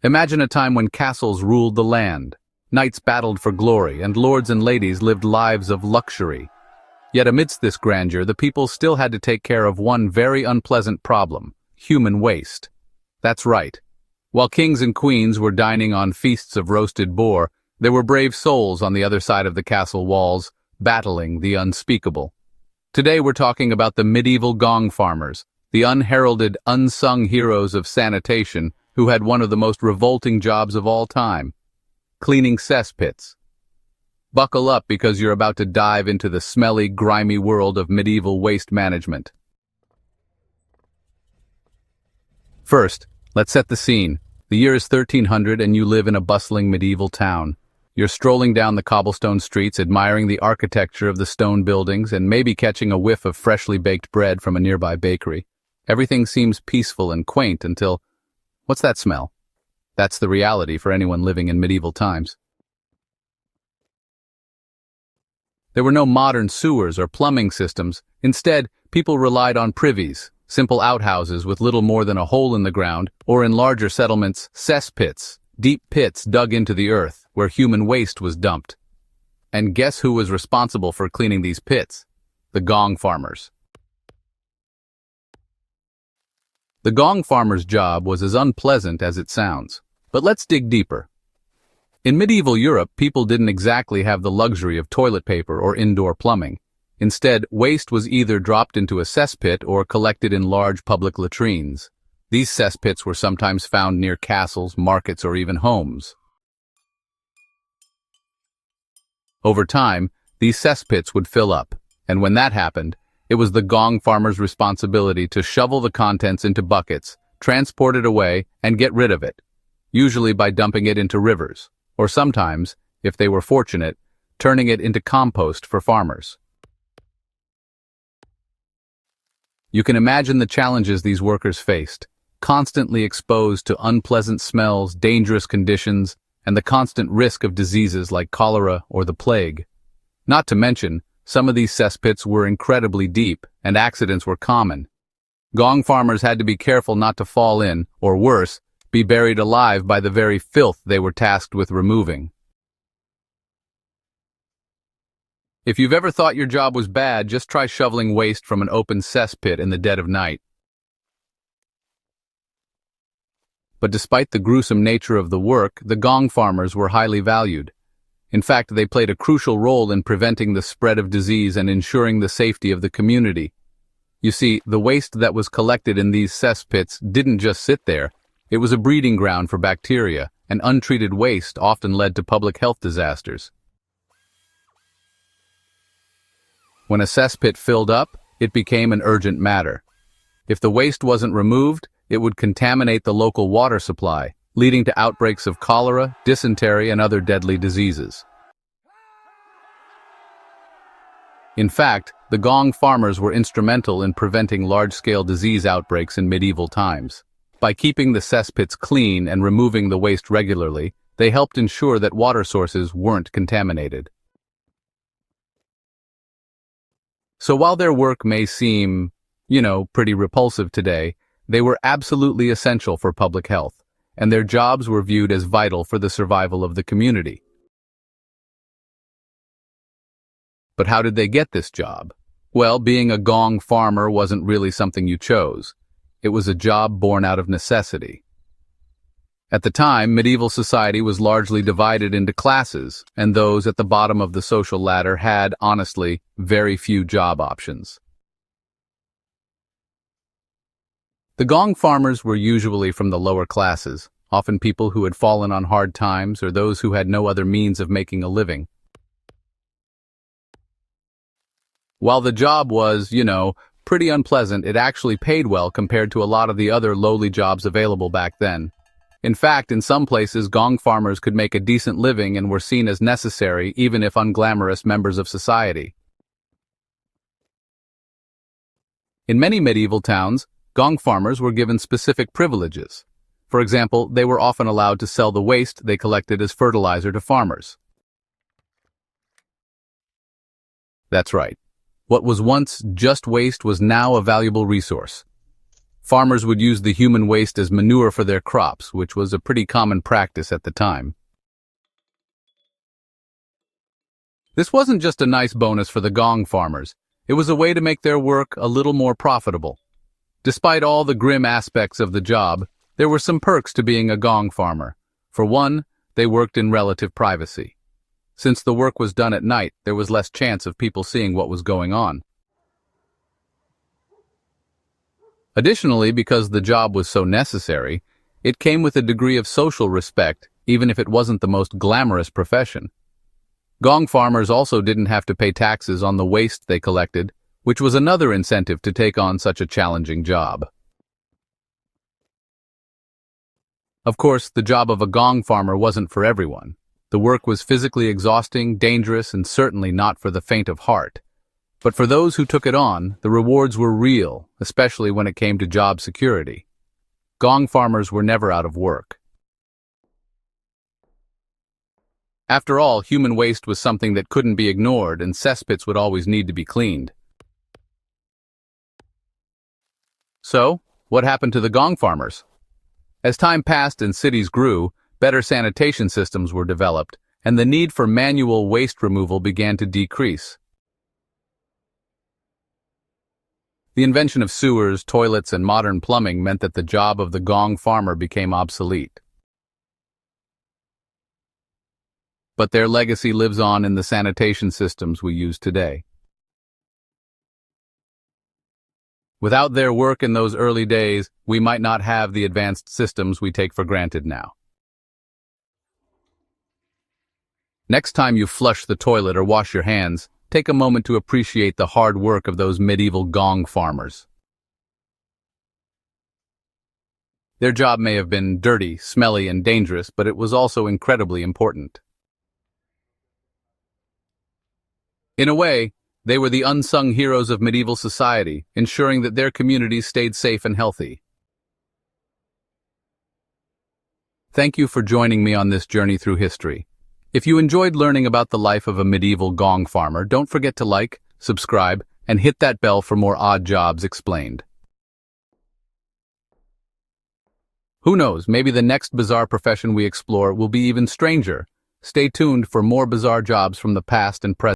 Imagine a time when castles ruled the land, knights battled for glory, and lords and ladies lived lives of luxury. Yet amidst this grandeur, the people still had to take care of one very unpleasant problem: human waste. That's right. While kings and queens were dining on feasts of roasted boar, there were brave souls on the other side of the castle walls, battling the unspeakable. Today we're talking about the medieval gong farmers, the unheralded, unsung heroes of sanitation who had one of the most revolting jobs of all time: cleaning cesspits. Buckle up because you're about to dive into the smelly, grimy world of medieval waste management. First, let's set the scene. The year is 1300 and you live in a bustling medieval town. You're strolling down the cobblestone streets, admiring the architecture of the stone buildings and maybe catching a whiff of freshly baked bread from a nearby bakery. Everything seems peaceful and quaint until... what's that smell? That's the reality for anyone living in medieval times. There were no modern sewers or plumbing systems. Instead, people relied on privies, simple outhouses with little more than a hole in the ground, or in larger settlements, cesspits, deep pits dug into the earth where human waste was dumped. And guess who was responsible for cleaning these pits? The gong farmers. The gong farmer's job was as unpleasant as it sounds. But let's dig deeper. In medieval Europe, people didn't exactly have the luxury of toilet paper or indoor plumbing. Instead, waste was either dropped into a cesspit or collected in large public latrines. These cesspits were sometimes found near castles, markets, or even homes. Over time, these cesspits would fill up, and when that happened, it was the gong farmer's responsibility to shovel the contents into buckets, transport it away, and get rid of it, usually by dumping it into rivers, or sometimes, if they were fortunate, turning it into compost for farmers. You can imagine the challenges these workers faced, constantly exposed to unpleasant smells, dangerous conditions, and the constant risk of diseases like cholera or the plague. Not to mention, some of these cesspits were incredibly deep, and accidents were common. Gong farmers had to be careful not to fall in, or worse, be buried alive by the very filth they were tasked with removing. If you've ever thought your job was bad, just try shoveling waste from an open cesspit in the dead of night. But despite the gruesome nature of the work, the gong farmers were highly valued. In fact, they played a crucial role in preventing the spread of disease and ensuring the safety of the community. You see, the waste that was collected in these cesspits didn't just sit there. It was a breeding ground for bacteria, and untreated waste often led to public health disasters. When a cesspit filled up, it became an urgent matter. If the waste wasn't removed, it would contaminate the local water supply, leading to outbreaks of cholera, dysentery, and other deadly diseases. In fact, the gong farmers were instrumental in preventing large-scale disease outbreaks in medieval times. By keeping the cesspits clean and removing the waste regularly, they helped ensure that water sources weren't contaminated. So while their work may seem, pretty repulsive today, they were absolutely essential for public health, and their jobs were viewed as vital for the survival of the community. But how did they get this job? Well, being a gong farmer wasn't really something you chose. It was a job born out of necessity. At the time, medieval society was largely divided into classes, and those at the bottom of the social ladder had, honestly, very few job options. The gong farmers were usually from the lower classes, often people who had fallen on hard times or those who had no other means of making a living. While the job was, pretty unpleasant, it actually paid well compared to a lot of the other lowly jobs available back then. In fact, in some places, gong farmers could make a decent living and were seen as necessary, even if unglamorous, members of society. In many medieval towns, gong farmers were given specific privileges. For example, they were often allowed to sell the waste they collected as fertilizer to farmers. That's right. What was once just waste was now a valuable resource. Farmers would use the human waste as manure for their crops, which was a pretty common practice at the time. This wasn't just a nice bonus for the gong farmers, it was a way to make their work a little more profitable. Despite all the grim aspects of the job, there were some perks to being a gong farmer. For one, they worked in relative privacy. Since the work was done at night, there was less chance of people seeing what was going on. Additionally, because the job was so necessary, it came with a degree of social respect, even if it wasn't the most glamorous profession. Gong farmers also didn't have to pay taxes on the waste they collected, which was another incentive to take on such a challenging job. Of course, the job of a gong farmer wasn't for everyone. The work was physically exhausting, dangerous, and certainly not for the faint of heart. But for those who took it on, the rewards were real, especially when it came to job security. Gong farmers were never out of work. After all, human waste was something that couldn't be ignored, and cesspits would always need to be cleaned. So, what happened to the gong farmers? As time passed and cities grew, better sanitation systems were developed, and the need for manual waste removal began to decrease. The invention of sewers, toilets, and modern plumbing meant that the job of the gong farmer became obsolete. But their legacy lives on in the sanitation systems we use today. Without their work in those early days, we might not have the advanced systems we take for granted now. Next time you flush the toilet or wash your hands, take a moment to appreciate the hard work of those medieval gong farmers. Their job may have been dirty, smelly, and dangerous, but it was also incredibly important. In a way, they were the unsung heroes of medieval society, ensuring that their communities stayed safe and healthy. Thank you for joining me on this journey through history. If you enjoyed learning about the life of a medieval gong farmer, don't forget to like, subscribe, and hit that bell for more odd jobs explained. Who knows, maybe the next bizarre profession we explore will be even stranger. Stay tuned for more bizarre jobs from the past and present.